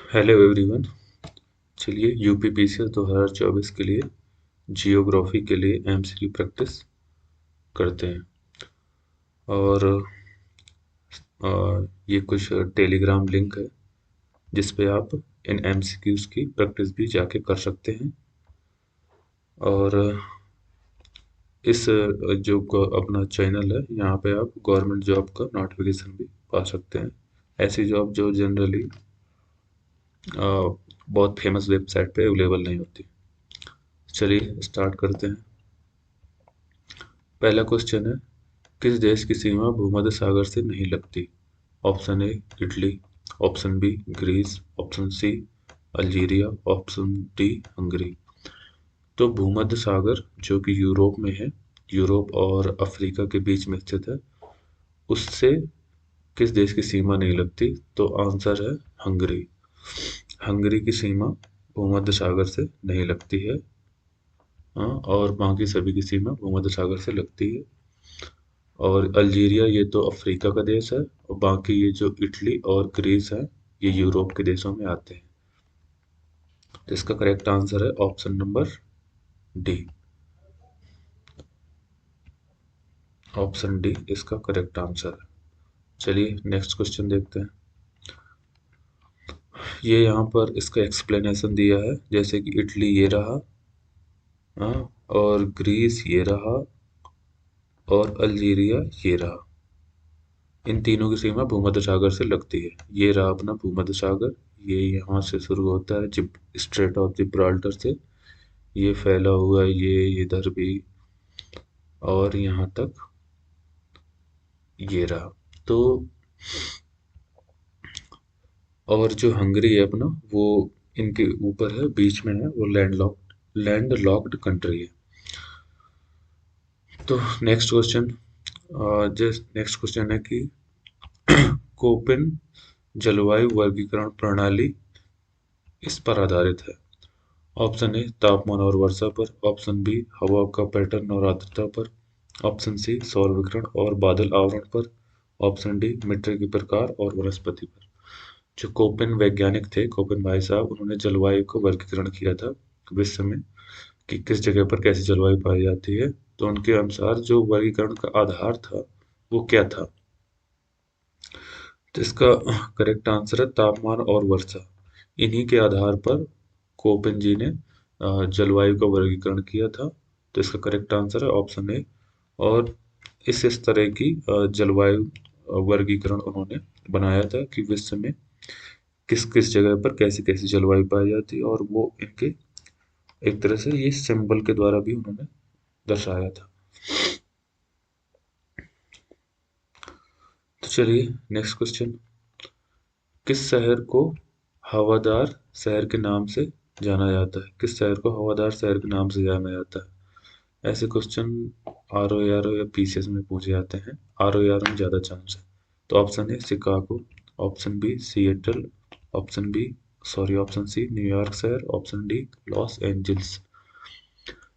Hello everyone. चलिए UPPCS 2024 के लिए जियोग्राफी के लिए एमसीक्यू प्रैक्टिस करते हैं। और ये कुछ टेलीग्राम लिंक है जिस पे आप इन एमसीक्यूज की प्रैक्टिस भी जाके कर सकते हैं। और इस अपना चैनल है, यहाँ पे आप गवर्नमेंट जॉब का नोटिफिकेशन भी पा सकते हैं। ऐसी जॉब जो जनरली बहुत फेमस वेबसाइट पे अवेलेबल नहीं होती। चलिए स्टार्ट करते हैं। पहला क्वेश्चन है, किस देश की सीमा भूमध्य सागर से नहीं लगती? Option A Italy, option B Greece, option C Algeria, option D Hungary. तो भूमध्य सागर जो कि यूरोप में है, यूरोप और अफ्रीका के बीच में स्थित है, उससे किस देश की सीमा नहीं लगती? तो आंसर है हंगरी। हंगरी की सीमा भूमध्य सागर से नहीं लगती है। हाँ, और बाकी सभी की सीमा भूमध्य सागर से लगती है। और अल्जीरिया ये तो अफ्रीका का देश है, और बाकी ये जो इटली और ग्रीस है ये यूरोप के देशों में आते हैं। तो इसका करेक्ट आंसर है option number D. Option D इसका करेक्ट आंसर है। चलिए नेक्स्ट क्वेश्चन देखते हैं। ये यहाँ पर इसका एक्सप्लेनेशन दिया है, जैसे कि इटली ये रहा, हाँ, और ग्रीस ये रहा, और अल्जीरिया ये रहा। इन तीनों की सीमा भूमध्य सागर से लगती है। ये रहा अपना भूमध्य सागर, ये यहाँ से शुरू होता है जिब स्ट्रेट ऑफ जिब्राल्टर से, ये फैला हुआ है ये इधर भी, और यहाँ तक ये रहा। तो और जो हंगरी है अपना, वो इनके ऊपर है, बीच में है, वो लैंड लॉक्ड कंट्री है। तो next question, just next question है कि कोपेन जलवायु वर्गीकरण प्रणाली इस पर आधारित है। ऑप्शन ए तापमान और वर्षा पर, ऑप्शन बी हवा का पैटर्न और आर्द्रता पर, ऑप्शन सी सौर विकिरण और बादल आवरण पर, ऑप्शन डी मिट्टी के प्रकार और वनस्पति पर। जो कोपेन वैज्ञानिक थे, कोपेन भाई साहब, उन्होंने जलवायु को वर्गीकरण किया था विश्व में कि किस जगह पर कैसी जलवायु पाई जाती है। तो उनके अनुसार जो वर्गीकरण का आधार था वो क्या था? तो इसका करेक्ट आंसर है तापमान और वर्षा। इन्हीं के आधार पर कोपेन जी ने जलवायु का वर्गीकरण किया था। तो इसका करेक्ट आंसर है ऑप्शन ए। और इस तरह की जलवायु वर्गीकरण उन्होंने बनाया था कि विश्व में किस किस जगह पर कैसी कैसी जलवायु पाई जाती है, और वो इनके एक तरह से ये सिंबल के द्वारा भी उन्होंने दर्शाया था। तो चलिए नेक्स्ट क्वेश्चन, किस शहर को हवादार शहर के नाम से जाना जाता है? किस शहर को हवादार शहर के नाम से जाना जाता है? ऐसे question R O R O या पीसीएस में पूछे जाते हैं। आर ओ आर में ज़्यादा चांस है। तो option A Chicago, option B Seattle, option B option C New York शहर, ऑप्शन डी लॉस एंजल्स।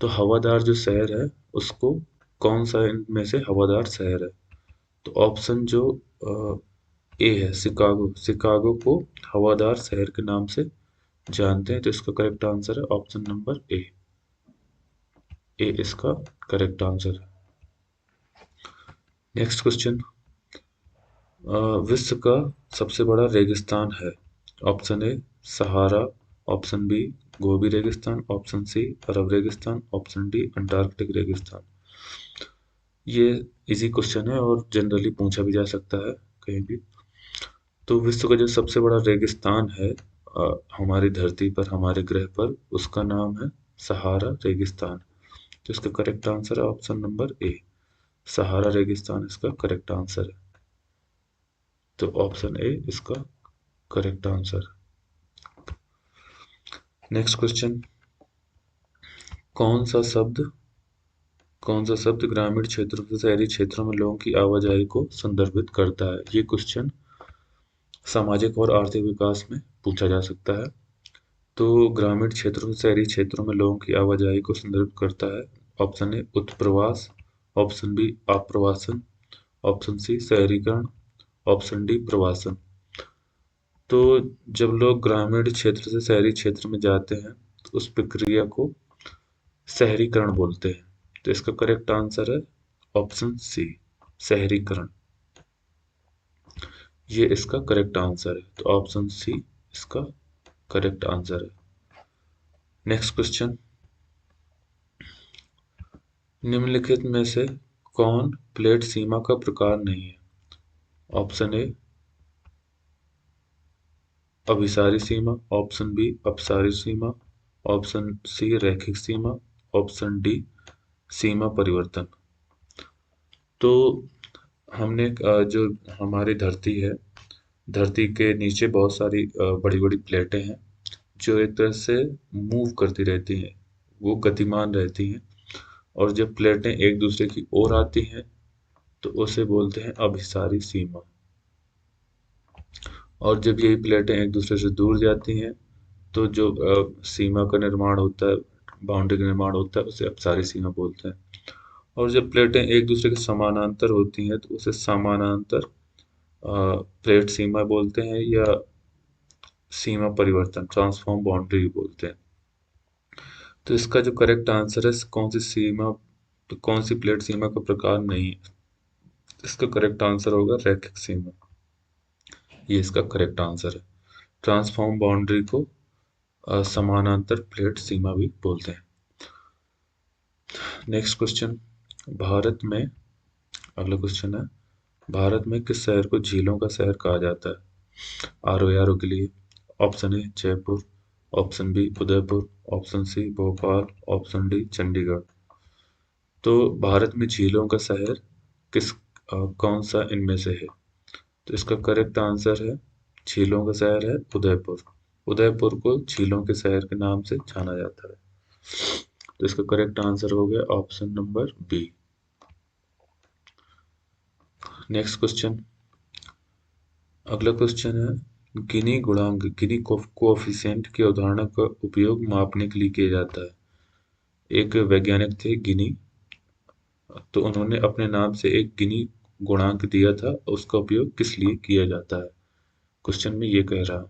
तो हवादार जो शहर है उसको, कौन सा इनमें से हवादार शहर है? तो ऑप्शन जो ए है शिकागो, शिकागो को हवादार शहर के नाम से जानते हैं। तो इसका करेक्ट आंसर है ऑप्शन नंबर ए। ए इसका करेक्ट आंसर है। नेक्स्ट क्वेश्चन, विश्व का सबसे बड़ा रेगिस्तान है? Option A Sahara, option B Gobi रेगिस्तान, ऑप्शन सी अरब रेगिस्तान, ऑप्शन डी अंटार्कटिक रेगिस्तान। ये इजी क्वेश्चन है और जनरली पूछा भी जा सकता है कहीं भी। तो विश्व का जो सबसे बड़ा रेगिस्तान है हमारी धरती पर, हमारे ग्रह पर, उसका नाम है सहारा रेगिस्तान। तो इसका करेक्ट आंसर है ऑप्शन नंबर ए। सहारा रेगिस्तान इसका करेक्ट आंसर है। तो ऑप्शन ए इसका करेक्ट आंसर। नेक्स्ट क्वेश्चन, कौन सा शब्द कौन सा शब्द ग्रामीण क्षेत्रों से शहरी क्षेत्रों में लोगों की आवाजाही को संदर्भित करता है? ये क्वेश्चन सामाजिक और आर्थिक विकास में पूछा जा सकता है। तो ग्रामीण क्षेत्रों से शहरी क्षेत्रों में लोगों की आवाजाही को संदर्भित करता है। ऑप्शन ए उत्प्रवास, ऑप्शन बी आप्रवासन, ऑप्शन सी शहरीकरण, ऑप्शन डी प्रवासन। तो जब लोग ग्रामीण क्षेत्र से शहरी क्षेत्र में जाते हैं तो उस प्रक्रिया को शहरीकरण बोलते हैं। तो इसका करेक्ट आंसर है ऑप्शन सी, शहरीकरण। ये इसका करेक्ट आंसर है, तो ऑप्शन सी इसका करेक्ट आंसर है। नेक्स्ट क्वेश्चन, निम्नलिखित में से कौन प्लेट सीमा का प्रकार नहीं है? ऑप्शन ए अभिसारी सीमा, ऑप्शन बी अपसारी सीमा, ऑप्शन सी रैखिक सीमा, ऑप्शन डी सीमा परिवर्तन। तो हमने जो हमारी धरती है, धरती के नीचे बहुत सारी बड़ी बड़ी प्लेटें हैं जो एक तरह से मूव करती रहती हैं, वो गतिमान रहती हैं। और जब प्लेटें एक दूसरे की ओर आती हैं तो उसे बोलते हैं अभिसारी सीमा। और जब यही प्लेटें एक दूसरे से दूर जाती हैं तो जो सीमा का निर्माण होता है, बाउंड्री का निर्माण होता है, उसे अपसारी सीमा बोलते हैं। और जब प्लेटें एक दूसरे के समानांतर होती हैं तो उसे समानांतर प्लेट सीमा बोलते हैं, या सीमा परिवर्तन ट्रांसफॉर्म बाउंड्री बोलते हैं। तो इसका जो करेक्ट आंसर है कौन सी सीमा, तो कौन सी प्लेट सीमा का प्रकार नहीं है, इसका करेक्ट आंसर होगा रैखिक सीमा। ये इसका करेक्ट आंसर है। ट्रांसफॉर्म बाउंड्री को समानांतर प्लेट सीमा भी बोलते हैं। नेक्स्ट क्वेश्चन, भारत में, अगला क्वेश्चन है, भारत में किस शहर को झीलों का शहर कहा जाता है? आर ओ आर ओ के लिए option A Jaipur, option B Udaipur, option C Bhopal, option D Chandigarh. तो भारत में झीलों का शहर कौन सा इनमें से है? तो इसका करेक्ट आंसर है, झीलों का शहर है उदयपुर। उदयपुर को झीलों के शहर के नाम से जाना जाता है। तो इसका करेक्ट आंसर हो गया option number B. Next question, अगला क्वेश्चन है, गिनी गुणांक, गिनी कोएफिशिएंट की अवधारणा का उपयोग मापने के लिए किया जाता है। एक वैज्ञानिक थे गिनी, तो उन्होंने अपने नाम से एक गिनी गुणांक दिया था, उसका उपयोग किस लिए किया जाता है? क्वेश्चन में ये कह रहा,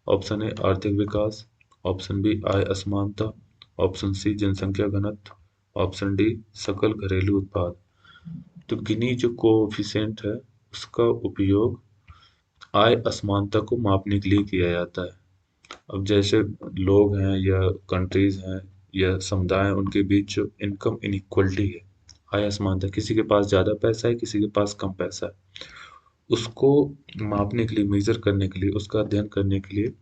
ऑप्शन ए आर्थिक विकास, ऑप्शन बी आय असमानता, ऑप्शन सी जनसंख्या घनत्व, ऑप्शन डी सकल घरेलू उत्पाद। तो गिनी जो कोएफिशिएंट है उसका उपयोग आय असमानता को मापने के लिए किया जाता है। अब जैसे लोग हैं या कंट्रीज हैं या समुदाय हैं, उनके बीच जो इनकम इनइक्वलिटी है, आय असमानता, किसी के पास ज़्यादा पैसा है, किसी के पास कम पैसा है, उसको मापने के लिए, मेजर करने के लिए, उसका अध्ययन करने के लिए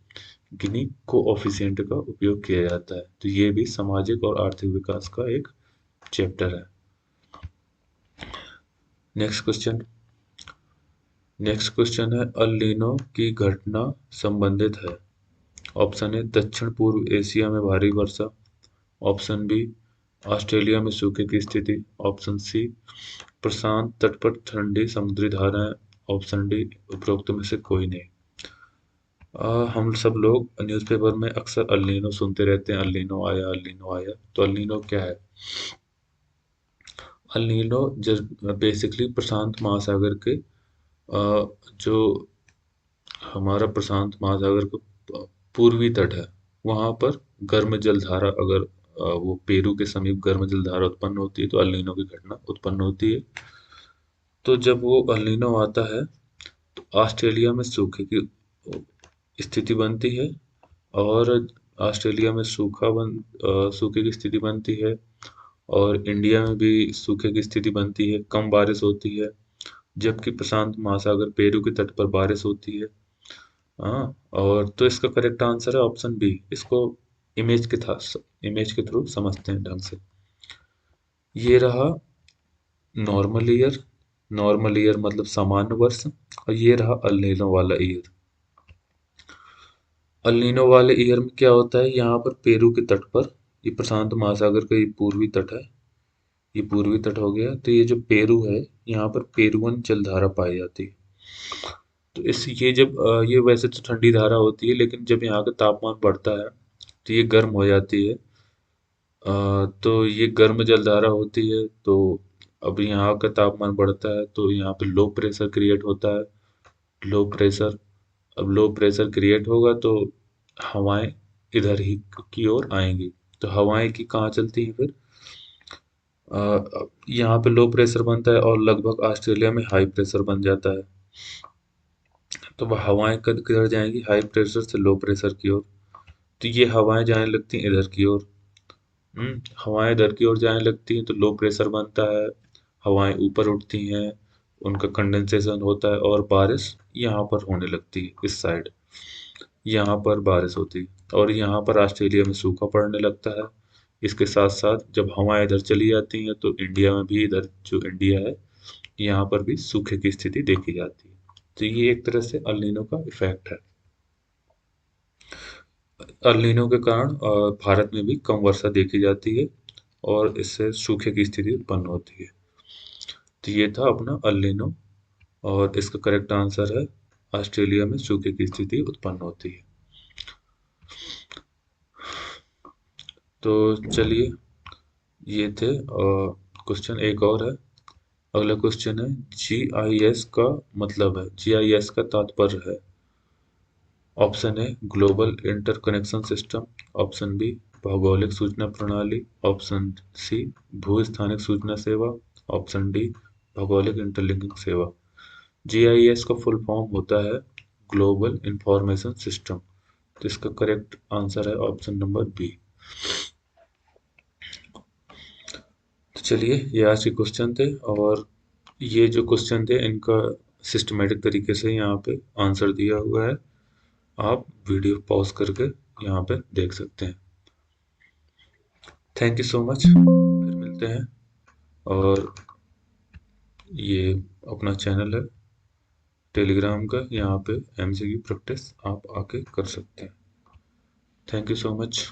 गिनी कोएफिशिएंट का उपयोग किया जाता है। तो ये भी सामाजिक और आर्थिक विकास का एक चैप्टर है। नेक्स्ट क्वेश्चन, नेक्स्ट क्वेश्चन है, अल नीनो की घटना संबंधित है। ऑप्शन ए दक्षिण पूर्व एशिया में भारी वर्षा, ऑप्शन बी ऑस्ट्रेलिया में सूखे की स्थिति, ऑप्शन सी प्रशांत तट पर ठंडी समुद्री धाराएं, ऑप्शन डी उपरोक्त में से कोई नहीं। हम सब लोग न्यूज़पेपर में अक्सर अल नीनो सुनते रहते हैं, अल नीनो आया, अल नीनो आया। तो अल नीनो क्या है? अल नीनो बेसिकली प्रशांत महासागर के जो हमारा प्रशांत महासागर का पूर्वी तट है, वहां पर गर्म जलधारा, अगर वो पेरू के समीप गर्म जलधारा उत्पन्न होती है तो अल नीनो की घटना उत्पन्न होती है। तो जब वो अल नीनो आता है तो ऑस्ट्रेलिया में सूखे की स्थिति बनती है, और ऑस्ट्रेलिया में सूखे की स्थिति बनती है, और इंडिया में भी सूखे की स्थिति बनती है, कम बारिश होती है, जबकि प्रशांत महासागर पेरू के तट पर बारिश होती है। हाँ, और तो इसका करेक्ट आंसर है ऑप्शन बी। इसको इमेज के थ्रू समझते हैं ढंग से। ये रहा नॉर्मल ईयर, नॉर्मल ईयर मतलब सामान्य वर्ष, और ये रहा अल नीनो वाला ईयर। अल नीनो वाले ईयर में क्या होता है, यहाँ पर पेरू के तट पर, ये प्रशांत महासागर का ये पूर्वी तट है, ये पूर्वी तट हो गया, तो ये जो पेरू है, यहाँ पर पेरुवन जलधारा पाई जाती है। तो इस ये जब ये वैसे तो ठंडी धारा होती है, लेकिन जब यहाँ का तापमान बढ़ता है तो ये गर्म हो जाती है। तो ये गर्म जलधारा होती है, तो अब यहाँ का तापमान बढ़ता है तो यहाँ पे लो प्रेशर क्रिएट होता है। लो प्रेशर अब लो प्रेशर क्रिएट होगा तो हवाएं इधर ही की ओर आएंगी। तो हवाएं की कहाँ चलती हैं फिर? यहाँ पे लो प्रेशर बनता है और लगभग ऑस्ट्रेलिया में हाई प्रेशर बन जाता है। तो वह हवाएं किधर जाएंगी? हाई प्रेशर से लो प्रेशर की ओर। तो ये हवाएं जाने लगती हैं इधर की ओर। हवाएं इधर की ओर जाने लगती हैं तो लो प्रेशर बनता है, हवाएं ऊपर उठती हैं, उनका कंडेंसेशन होता है और बारिश यहाँ पर होने लगती है इस साइड। यहाँ पर बारिश होती है और यहाँ पर ऑस्ट्रेलिया में सूखा पड़ने लगता है। इसके साथ साथ जब हवाएं इधर चली जाती हैं तो इंडिया में भी, इधर जो इंडिया है यहाँ पर भी सूखे की स्थिति देखी जाती है। तो ये एक तरह से अल नीनो का इफेक्ट है। अल नीनो के कारण भारत में भी कम वर्षा देखी जाती है और इससे सूखे की स्थिति उत्पन्न होती है। तो ये था अपना अल नीनो और इसका करेक्ट आंसर है ऑस्ट्रेलिया में सूखे की स्थिति उत्पन्न होती है। तो चलिए, ये थे क्वेश्चन। एक और है, अगला क्वेश्चन है जीआईएस का मतलब है, जीआईएस का तात्पर्य है। Option A global interconnection system, option B भौगोलिक सूचना प्रणाली, ऑप्शन सी भू-स्थानिक सूचना सेवा, ऑप्शन डी भौगोलिक इंटरलिंकिंग सेवा। जीआईएस का फुल फॉर्म होता है ग्लोबल इंफॉर्मेशन सिस्टम। तो इसका करेक्ट आंसर है ऑप्शन नंबर बी। तो चलिए, ये आज के क्वेश्चन थे और ये जो क्वेश्चन थे इनका सिस्टमेटिक तरीके से यहाँ पे आंसर दिया हुआ है। आप वीडियो पॉज करके यहाँ पे देख सकते हैं। थैंक यू सो मच, फिर मिलते हैं। और ये अपना चैनल है टेलीग्राम का, यहाँ पे एमसीक्यू प्रैक्टिस आप आके कर सकते हैं। Thank you so much.